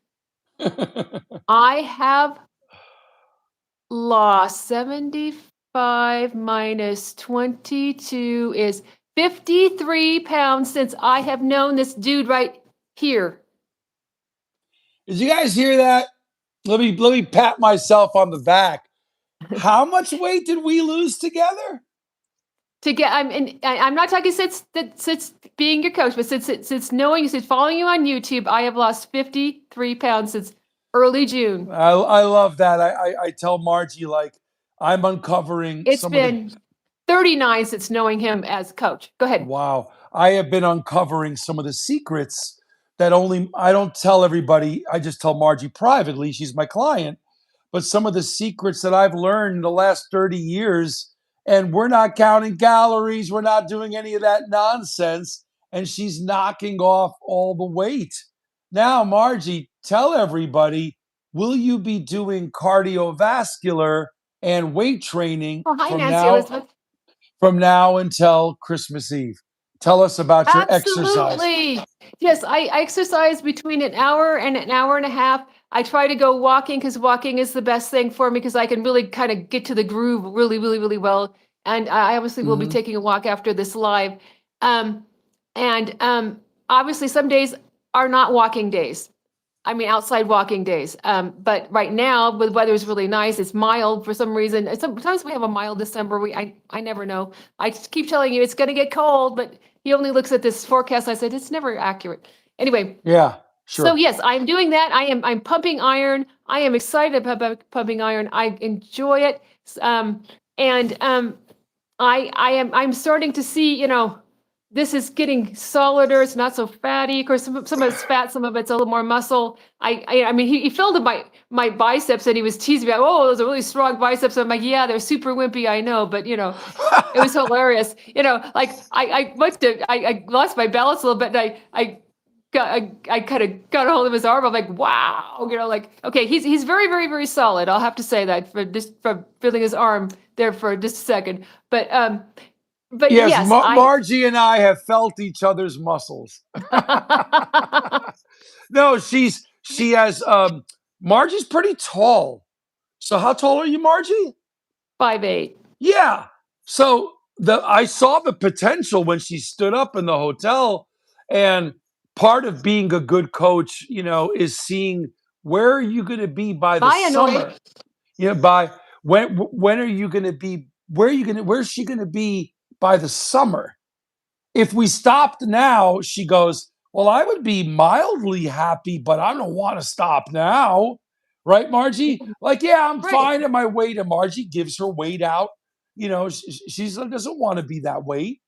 I have lost 75 minus 22 is 53 pounds since I have known this dude right here. Did you guys hear that? Let me pat myself on the back. How much weight did we lose together? To get, I'm not talking since being your coach, but since knowing you, since following you on YouTube, I have lost 53 pounds since early June. I love that. I tell Margie, like, I'm uncovering It's some of the been 39 since knowing him as coach. Go ahead. wow. I have been uncovering some of the secrets that only I don't tell everybody. I just tell Margie privately. She's my client. But some of the secrets that I've learned in the last 30 years, and we're not counting calories, we're not doing any of that nonsense. And she's knocking off all the weight. Now, Margie, tell everybody, will you be doing cardiovascular and weight training Oh, hi, Nancy Elizabeth. from now until Christmas Eve? Tell us about your exercise. Absolutely. Yes, I exercise between an hour and an hour and a half. I try to go walking because walking is the best thing for me because I can really kind of get to the groove really, really, really well. And I obviously will be Mhm. taking a walk after this live. Um, and obviously, some days are not walking days. I mean, outside walking days. But right now, the weather is really nice. It's mild for some reason. Sometimes we have a mild December. I never know. I just keep telling you it's going to get cold, but he only looks at this forecast. I said it's never accurate. Anyway, Yeah, so sure. yes, I'm doing that. I'm pumping iron. I am excited about pumping iron. I enjoy it. Um, and I'm starting to see, you know, this is getting solider. It's not so fatty. Of course, some of it's fat, some of it's a little more muscle. I mean, he filled my biceps and he was teasing me, oh, those are really strong biceps. I'm like, yeah, they're super wimpy, I know, but you know, it was hilarious. You know, like I lost my balance a little bit and I kind of got a hold of his arm. I'm like, wow, you know, like, okay, he's very, very, very solid. I'll have to say that for just for feeling his arm there for just a second. But Yes, yes, Margie and I have felt each other's muscles. No, she has Margie's pretty tall. So how tall are you, Margie? 5'8". Yeah. So the I saw the potential when she stood up in the hotel, and part of being a good coach, you know, is seeing where are you going to be by the Bionoid. summer. You know, by when are you going to be? Where are you going to? Where's she going to be by the summer? If we stopped now, she goes, Well, I would be mildly happy, but I don't want to stop now. Right, Margie? Like, yeah, I'm Right. fine at my weight. And Margie gives her weight out. She doesn't want to be that weight.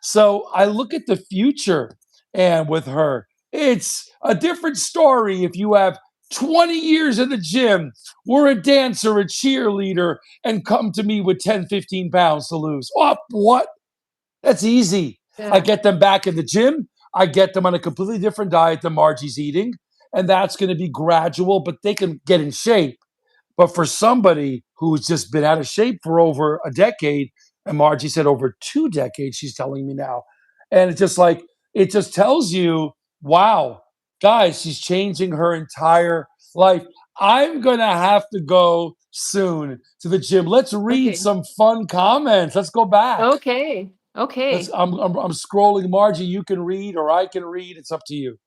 So I look at the future, and with her, it's a different story if you have 20 years in the gym, we're a dancer, a cheerleader, and come to me with 10, 15 pounds to lose. Oh, what? That's easy. I Yeah. get them back in the gym. I get them on a completely different diet than Margie's eating. And that's going to be gradual, but they can get in shape. But for somebody who's just been out of shape for over a decade, and Margie said over 2 decades, she's telling me now. And it's just like, it just tells you, wow, guys, she's changing her entire life. I'm going to have to go soon to the gym. Let's read Okay. some fun comments. Let's go back. Okay. Okay. I'm scrolling, Margie. You can read, or I can read. It's up to you.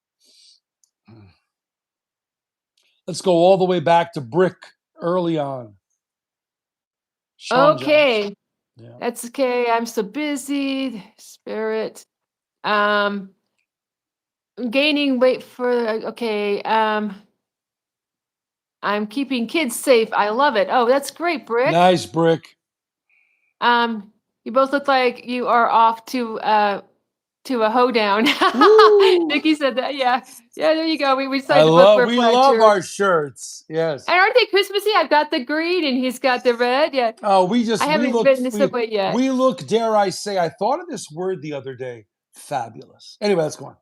Let's go all the way back to Brick early on. Sean John. Okay. Yeah. That's okay. I'm so busy. Spirit. Um, gaining weight for okay. I'm keeping kids safe. I love it. Oh, that's great, Brick. Nice, Brick. You both look like you are off to a hoedown. Woo! Nikki said that. Yeah. Yeah, there you go. We decided to both wear We plaid love our shirts. shirts. Yes. And aren't they Christmassy? I've got the green and he's got the red. Yeah. Oh, I haven't been in the subway yet. we look, dare I say, I thought of this word the other day. Fabulous. Anyway, let's go on.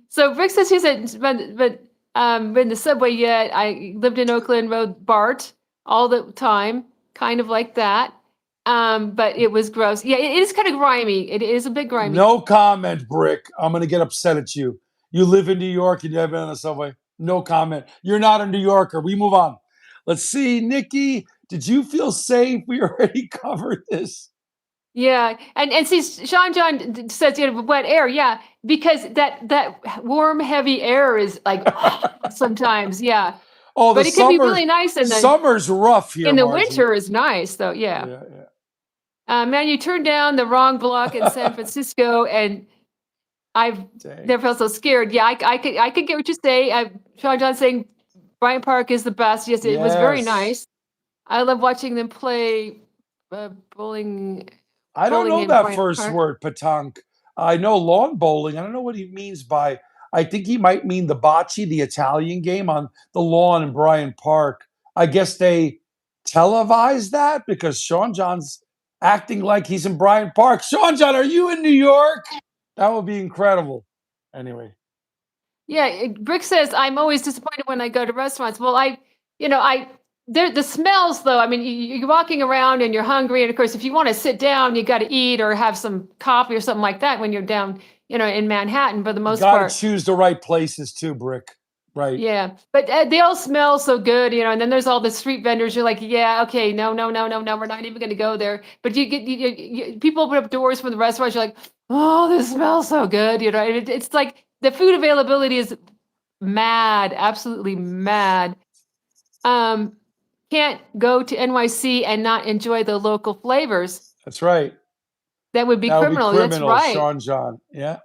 So Rick says he's been in the subway yet. I lived in Oakland, rode BART all the time, kind of like that. But it was gross. Yeah, it is kind of grimy. It is a bit grimy. No comment, Brick. I'm gonna get upset at you. You live in New York and you have been on the subway. No comment. You're not a New Yorker. We move on. Let's see, Nikki. Did you feel safe? We already covered this. Yeah, and see, Sean John says wet air. Yeah, because that warm, heavy air is like sometimes. Yeah, Oh, the but it can be really nice summer's rough here, in the Margie. winter is nice though. Yeah. Yeah, yeah. Man, you turned down the wrong block in San Francisco, and I've Dang. never felt so scared. Yeah, I could get what you say. Sean John saying Bryant Park is the best. Yes, it was very Yes. nice. I love watching them play bowling. I don't Bowling know in that Bryant first Park. word, petanque. I know lawn bowling. I don't know what he means by. I think he might mean the bocce, the Italian game on the lawn in Bryant Park. I guess they televised that because Sean John's acting like he's in Bryant Park. Sean John, are you in New York? That would be incredible. Anyway, Yeah, Brick says I'm always disappointed when I go to restaurants. Well, the smells though. I mean, you're walking around and you're hungry, and of course, if you want to sit down, you got to eat or have some coffee or something like that when you're down, in Manhattan. For the you most got to part, choose the right places too, Brick. Right. yeah. But they all smell so good, And then there's all the street vendors. You're like, yeah, okay, no, no, no, no, no, we're not even going to go there. But people open up doors from the restaurants. You're like, oh, this smells so good, It's like the food availability is mad, absolutely mad. Can't go to NYC and not enjoy the local flavors. That's right. That would be That would be criminal. That's criminal, right. Sean John. Yeah.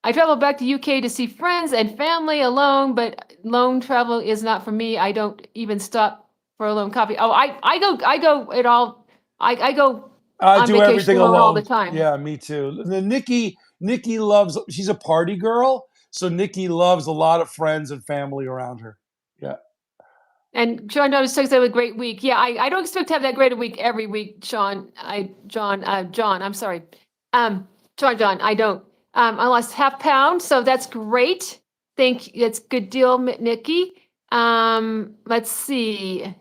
I travel back to UK to see friends and family alone, but lone travel is not for me. I don't even stop for a lone coffee. Oh, I go it all. I go I on do vacation everything alone all the alone. time. Yeah, me too. The Nikki loves. She's a party girl, so Nikki loves a lot of friends and family around her. Yeah. And Sean always talks about a great week. Yeah, I don't expect to have that great a week every week, Sean. John, I'm sorry. John, I don't. I lost half pound, so that's great. That's good deal, Nikki. Let's see.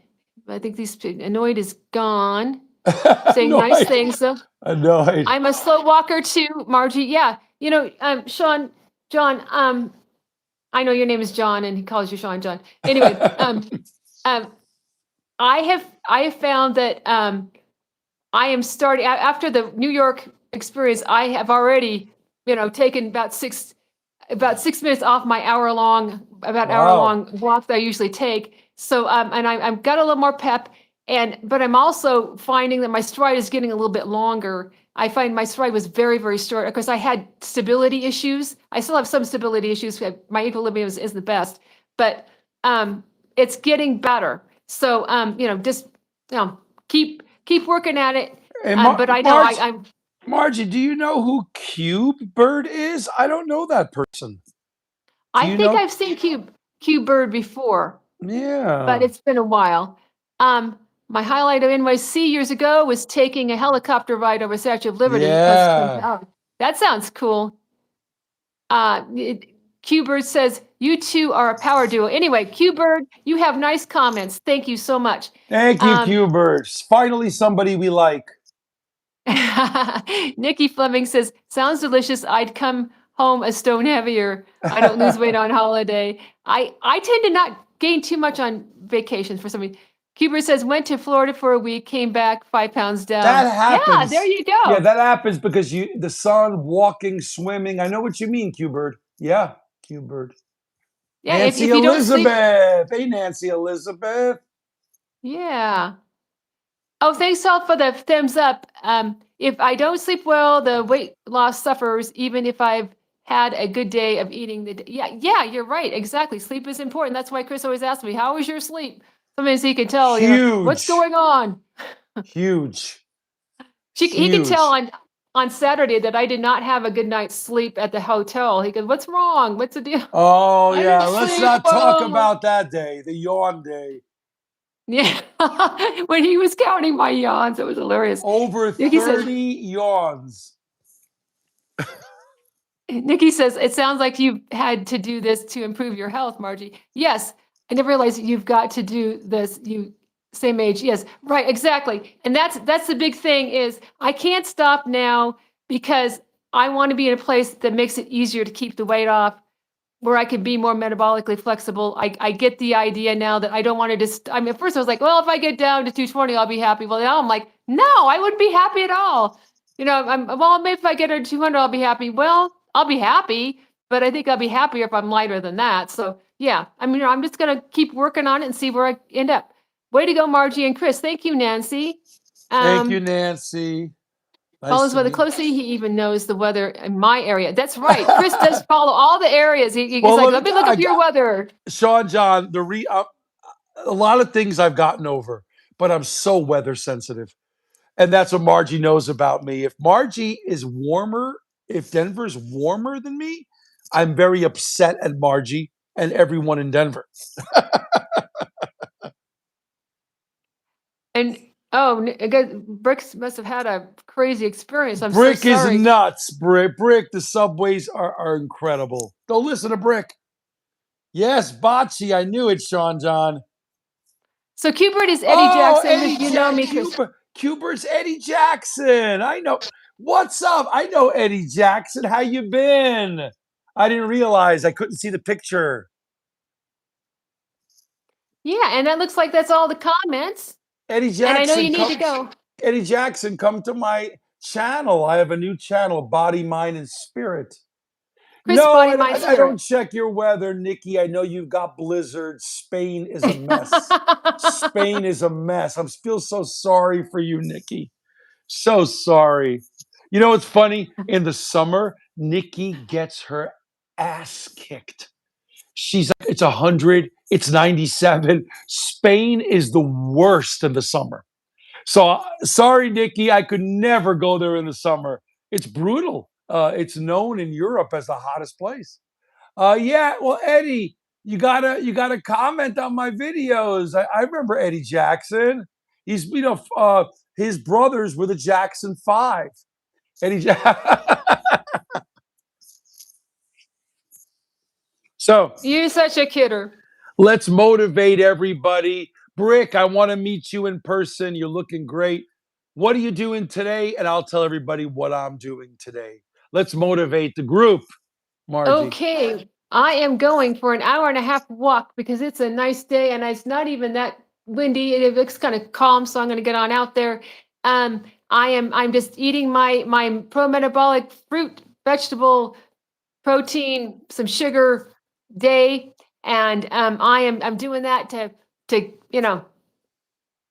I think these annoyed is gone. Saying nice things though. Annoyed. I'm a slow walker too, Margie. Yeah, Sean, John. I know your name is John, and he calls you Sean John. Anyway, I have found that I am starting after the New York experience. I have already, taken about 6 minutes off my hour long walk that I usually take. So and I've got a little more pep, but I'm also finding that my stride is getting a little bit longer. I find my stride was very, very short because I had stability issues. I still have some stability issues. My equilibrium is the best, but it's getting better. So just keep working at it. Hey, But I know I'm Margie, do you know who Cube Bird is? I don't know that person. Do I you think know? I've seen Cube Bird before, but Yeah. it's been a while. Um, my highlight of NYC years ago was taking a helicopter ride over Statue of Liberty because Yeah. that sounds cool. Uh, it, Q-Bird says, you two are a power duo. Anyway, Q-Bird, you have nice comments. Thank you so much. Thank you, Um, Cube Bird. Finally, somebody we like. Nikki Fleming says, sounds delicious. I'd come home a stone heavier. I don't lose weight on holiday. I tend to not gain too much on vacations for some reason. Q-Bird says, went to Florida for a week, came back 5 pounds down. That Yeah, there happens. you Yeah, go. that happens because the sun, walking, swimming. I know what you mean, Cube Bird. Yeah, Cube Bird. Yeah, Nancy if you don't sleep, Elizabeth. Hey, Nancy Elizabeth. yeah. Oh, thanks all for the thumbs up. If I don't sleep well, the weight loss suffers, even if I've had a good day of eating yeah, you're right. Exactly. Sleep is important. That's why Chris always asks me, how was your sleep? Sometimes he can tell, what's Huge. going on? Huge. He can tell Huge. on Saturday that I did not have a good night's sleep at the hotel. He goes, what's wrong? What's the deal? Oh, I yeah. didn't Let's sleep not talk well. about that day, the yawn day. Yeah. When he was counting my yawns, it was hilarious. Over Nikki says, 30 yawns. Nikki says, it sounds like you've had to do this to improve your health, Margie. Yes, I never realized you've got to do this. You same age. Yes, right, exactly. And that's the big thing is I can't stop now because I want to be in a place that makes it easier to keep the weight off, where I could be more metabolically flexible. I get the idea now that I don't want to just, I mean, at first I was like, well, if I get down to 220, I'll be happy. Well, now I'm like, no, I wouldn't be happy at all. Well, maybe if I get her to 200, I'll be happy. Well, I'll be happy, but I think I'll be happier if I'm lighter than that. So yeah, I mean, I'm just going to keep working on it and see where I end up. Way to go, Margie and Chris. Thank you, Nancy. Thank you, Um, Nancy. Nice Follows to weather meet. closely. He even knows the weather in my area. That's right. Chris does follow all the areas. He's Well, like, let me look I up your got weather. Sean John. A lot of things I've gotten over, but I'm so weather sensitive, and that's what Margie knows about me. If Denver's warmer than me, I'm very upset at Margie and everyone in Denver. And oh, I guess Brooks must have had a crazy experience. I'm so Brick is sorry. nuts. Brick. The subways are incredible. Go listen to Brick. Yes, Bocce. I knew it, Sean John. So Cubert is Eddie Oh, Jackson. If you know me, Chris. Cubert's Eddie Jackson. I know. What's up? I know Eddie Jackson. How you been? I didn't realize I couldn't see the picture. Yeah, and that looks like that's all the comments. Eddie And I know you Jackson, need to come. go. Eddie Jackson, come to my channel. I have a new channel, Body, Mind, and Spirit. Chris, No, body, mind, I don't spirit. check your weather, Nikki. I know you've got blizzards. Spain is a mess. Spain is a mess. I feel so sorry for you, Nikki. So sorry. You know what's funny? In the summer, Nikki gets her ass kicked. She's like, it's 100, it's 97. Spain is the worst in the summer. So sorry, Nikki, I could never go there in the summer. It's brutal. It's known in Europe as the hottest place. Yeah, well, Eddie, you gotta comment on my videos. I remember Eddie Jackson. He's his brothers were the Jackson Five. Eddie. So You're such a kidder. let's motivate everybody. Brick, I want to meet you in person. You're looking great. What are you doing today? And I'll tell everybody what I'm doing today. Let's motivate the group, Margie. Okay, I am going for an hour and a half walk because it's a nice day and it's not even that windy. It looks kind of calm, so I'm going to get on out there. I'm just eating my pro-metabolic fruit, vegetable, protein, some sugar day, and I'm doing that to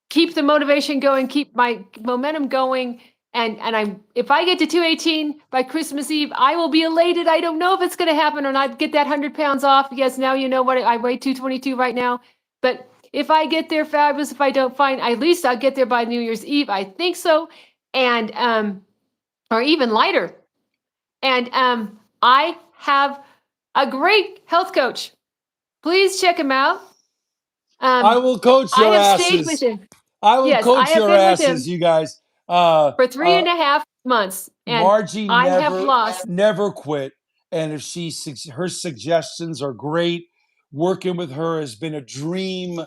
keep the motivation going, keep my momentum going. And I'm if I get to 218 by Christmas Eve, I will be elated. I don't know if it's going to happen or not. Get that 100 pounds off. Yes, now you know what I weigh 222 right now. But if I get there, fabulous. If I don't, fine. At least I'll get there by New Year's Eve. I think so, and or even lighter. And I have a great health coach. Please check him out. I Um, will coach I your have stayed with asses. him. I will Yes, I coach have your been with asses, him you guys. for three Uh, and a half months, and Margie I have never, lost. never quit. And if her suggestions are great, working with her has been a dream.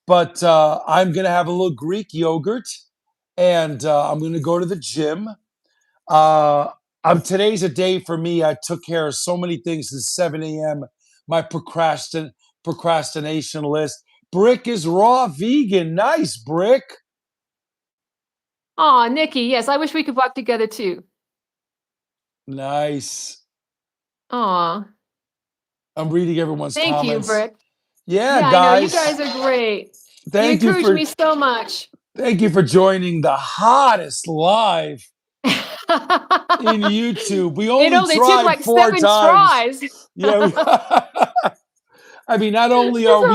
But I'm going to have a little Greek yogurt and I'm going to go to the gym. Uh, Today's a day for me. I took care of so many things since 7 a.m. My procrastination list. Brick is raw vegan. Nice, Brick. Aw, Nikki, yes, I wish we could walk together too. Nice. Aw, I'm reading everyone's thank you, comments. Britt. Yeah, Yeah, I know you guys guys. are great. You Thank you encourage for me so much. thank you for joining the hottest live in YouTube. We It only only took tried like four 7 times. tries. Yeah, I mean, not only are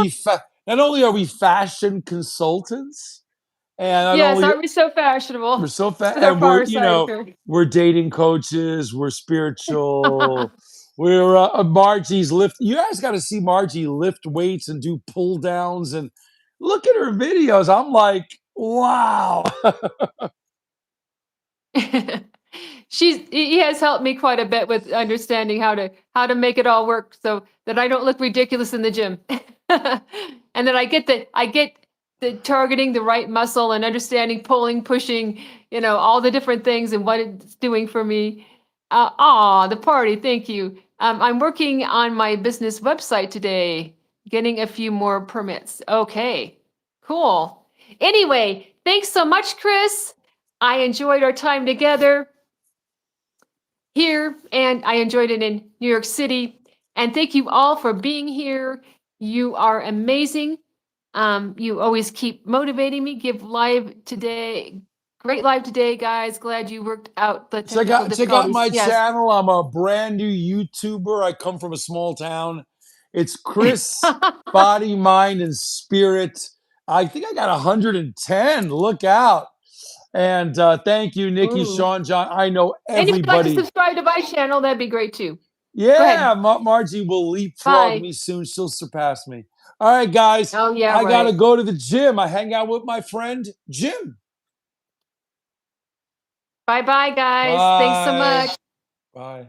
we fashion consultants, and not Yes, only aren't we so fashionable we're so fat, with our and we're fireside? we're dating coaches, we're spiritual, we're Margie's lift. You guys got to see Margie lift weights and do pull downs, and look at her videos. I'm like, wow. He has helped me quite a bit with understanding how to make it all work so that I don't look ridiculous in the gym. And then I get the targeting the right muscle and understanding pulling, pushing, all the different things and what it's doing for me. The party, thank you. I'm working on my business website today, getting a few more permits. Okay, cool. Anyway, thanks so much, Chris. I enjoyed our time together here, and I enjoyed it in New York City. And thank you all for being here. You are amazing. You always keep motivating me. Give live today. Great live today, guys. Glad you worked out the technical Check out difficulties. my Yes. channel. I'm a brand new YouTuber. I come from a small town. It's Chris Body, Mind, and Spirit. I think I got 110. Look out. And thank you, Nikki, Ooh. Sean, John. I know And if you'd like to everybody. subscribe to my channel, that'd be great too. Go ahead. Yeah, Margie will leapfrog Bye. me soon. She'll surpass me. All right, guys. Oh, yeah, I got to right. go to the gym. I hang out with my friend, Jim. Bye bye, guys. Thanks so Bye. much. Bye.